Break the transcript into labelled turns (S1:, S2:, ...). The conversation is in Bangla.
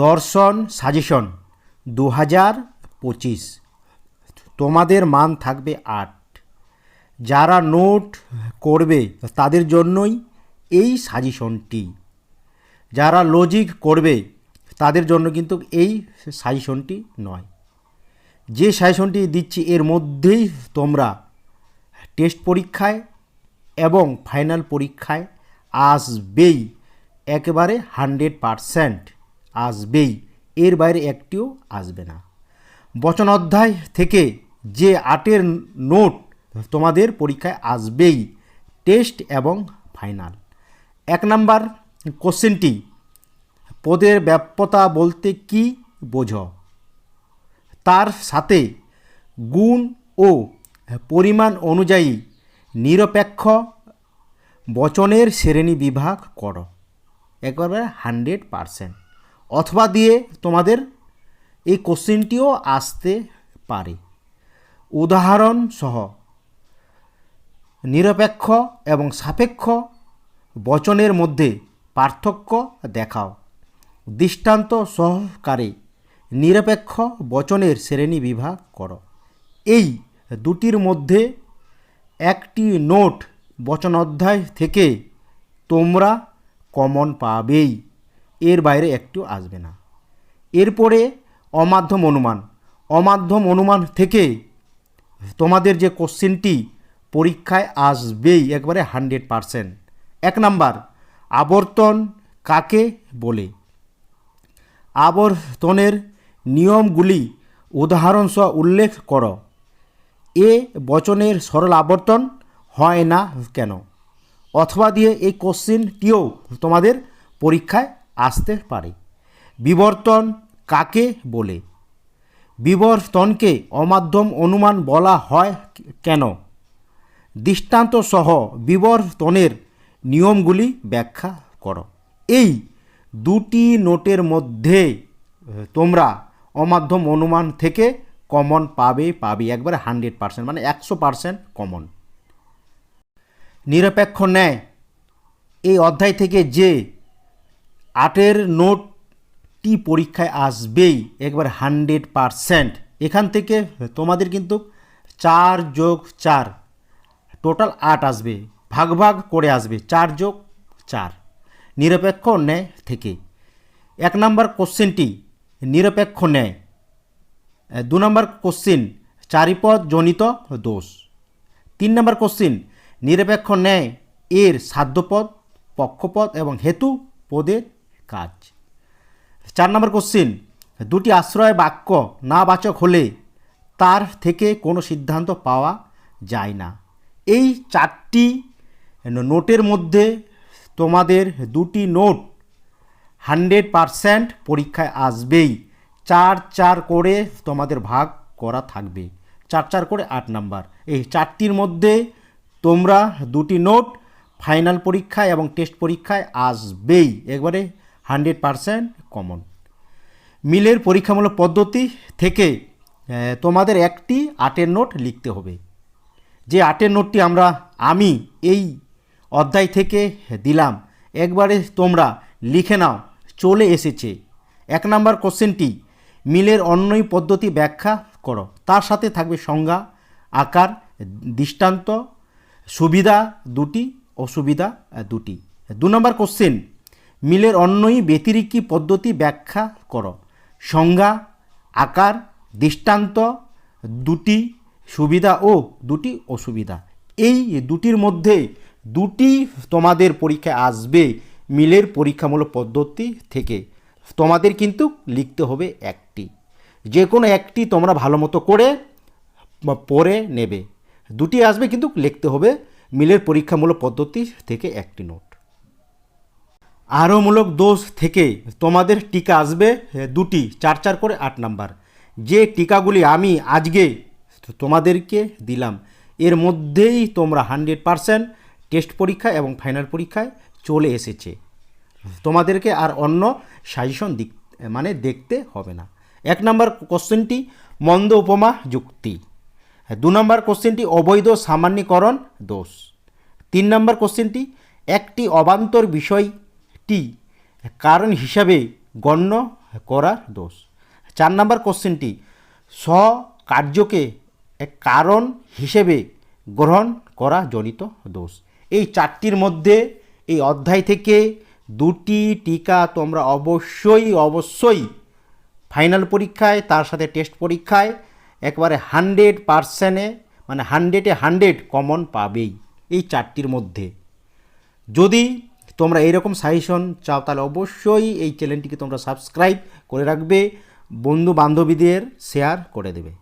S1: দর্শন সাজেশন 2025, তোমাদের মান থাকবে 8। যারা নোট করবে তাদের জন্যই এই সাজেশনটি, যারা লজিক করবে তাদের জন্য কিন্তু এই সাজেশনটি নয়। যে সাজেশনটি দিচ্ছি এর মধ্যেই তোমরা টেস্ট পরীক্ষায় এবং ফাইনাল পরীক্ষায় আসবেই, একেবারে 100% আসবেই, এর বাইরে একটিও আসবে না। বচন অধ্যায় থেকে যে 8 নোট তোমাদের পরীক্ষায় আসবেই, টেস্ট এবং ফাইনাল। 1 নাম্বার কোশ্চেনটি, পদের ব্যাপ্যতা বলতে কি বোঝো? তার সাথে গুণ ও পরিমাণ অনুযায়ী নিরপেক্ষ বচনের শ্রেণী বিভাগ করো। একবারে 100%। অথবা দিয়ে তোমাদের এই কোশ্চেনটিও আসতে পারে। উদাহরণ সহ নিরপেক্ষ এবং সাপেক্ষ বচনের মধ্যে পার্থক্য দেখাও। দৃষ্টান্ত সহকারে নিরপেক্ষ বচনের শ্রেণী বিভাগ করো। এই দুটির মধ্যে একটি নোট বচন অধ্যায় থেকে তোমরা কমন পাবেই, এর বাইরে একটু আসবে না। এরপরে অমাধ্যম অনুমান। অমাধ্যম অনুমান থেকে তোমাদের যে কোশ্চেনটি পরীক্ষায় আসবেই, একবারে 100%। 1 নাম্বার, আবর্তন কাকে বলে? আবর্তনের নিয়মগুলি উদাহরণসহ উল্লেখ করো। এ বচনের সরল আবর্তন হয় না কেন? অথবা দিয়ে এই কোশ্চেনটিও তোমাদের পরীক্ষায় আসতে পারে। বিবর্তন কাকে বলে? বিবর্তনকে অমাধ্যম অনুমান বলা হয় কেন? দৃষ্টান্ত সহ বিবর্তনের নিয়মগুলি ব্যাখ্যা করো। এই দুটি নোটের মধ্যে তোমরা অমাধ্যম অনুমান থেকে কমন পাবে, একবারে 100%, মানে 100% কমন। নিরপেক্ষ ন্যায় এই অধ্যায় থেকে যে 8 নোটটি পরীক্ষায় আসবেই, একবারে 100%। এখান থেকে তোমাদের কিন্তু 4 + 4 টোটাল 8 আসবে, ভাগ ভাগ করে আসবে, 4 + 4 নিরপেক্ষ ন্যায় থেকে। 1 নাম্বার কোশ্চেনটি নিরপেক্ষ ন্যায়। 2 নম্বর কোশ্চিন চারিপদ জনিত দোষ। 3 নম্বর কোশ্চিন নিরপেক্ষ ন্যায় এর সাধ্যপদ, পক্ষপদ এবং হেতু পদের কাজ। 4 নম্বর কোশ্চিন, দুটি আশ্রয় বাক্য না বাচক হলে তার থেকে কোনো সিদ্ধান্ত পাওয়া যায় না। এই 4টি নোটের মধ্যে তোমাদের দুটি নোট 100% পরীক্ষায় আসবেই। 4 করে তোমাদের ভাগ করা থাকবে, 4 করে 8 নাম্বার। এই 4টির মধ্যে তোমরা দুটি নোট ফাইনাল পরীক্ষায় এবং টেস্ট পরীক্ষায় আসবেই, একবারে 100% কমন। মিলের পরীক্ষামূলক পদ্ধতি থেকে তোমাদের একটি 8 নোট লিখতে হবে। যে 8 নোটটি আমি এই অধ্যায় থেকে দিলাম, একবারে তোমরা লিখে নাও, চলে এসেছে। 1 নাম্বার কোশ্চেনটি মিলের অন্যই পদ্ধতি ব্যাখ্যা করো। তার সাথে থাকবে সংজ্ঞা, আকার, দৃষ্টান্ত, সুবিধা দুটি, অসুবিধা দুটি। 2 নম্বর কোশ্চেন মিলের অন্যই ব্যতিরিক্ত পদ্ধতি ব্যাখ্যা করো। সংজ্ঞা, আকার, দৃষ্টান্ত দুটি, সুবিধা ও দুটি অসুবিধা। এই দুটির মধ্যে দুটি তোমাদের পরীক্ষায় আসবে মিলের পরীক্ষামূলক পদ্ধতি থেকে। তোমাদের কিন্তু লিখতে হবে একটি, যে কোনো একটি তোমরা ভালো মতো করে পড়ে নেবে। দুটি আসবে কিন্তু লিখতে হবে মিলের পরীক্ষামূলক পদ্ধতি থেকে একটি নোট। আরোমূলক দোষ থেকে তোমাদের টিকা আসবে দুটি, 4 করে 8 নাম্বার। যে টিকাগুলি আমি আজকে তোমাদেরকে দিলাম, এর মধ্যেই তোমরা 100% টেস্ট পরীক্ষা এবং ফাইনাল পরীক্ষায় চলে এসেছে। তোমাদেরকে আর অন্য সাজেশন দেখতে হবে না। 1 নম্বর কোশ্চেনটি মন্দ উপমা যুক্তি। 2 নম্বর কোশ্চেনটি অবৈধ সামান্যীকরণ দোষ। 3 নম্বর কোশ্চেনটি একটি অবান্তর বিষয়টি কারণ হিসাবে গণ্য করার দোষ। 4 নম্বর কোশ্চেনটি স্বকার্যকে এক কারণ হিসেবে গ্রহণ করা জনিত দোষ। এই 4টির মধ্যে এই অধ্যায় থেকে 2টি টিকা তোমরা অবশ্যই ফাইনাল পরীক্ষায় তার সাথে টেস্ট পরীক্ষায় একবারে 100%-এ মানে 100-এ 100 কমন পাবেই এই 4টির মধ্যে। যদি তোমরা এইরকম সাজেশন চাও তাহলে অবশ্যই এই চ্যানেলটিকে তোমরা সাবস্ক্রাইব করে রাখবে, বন্ধু বান্ধবীদের শেয়ার করে দেবে।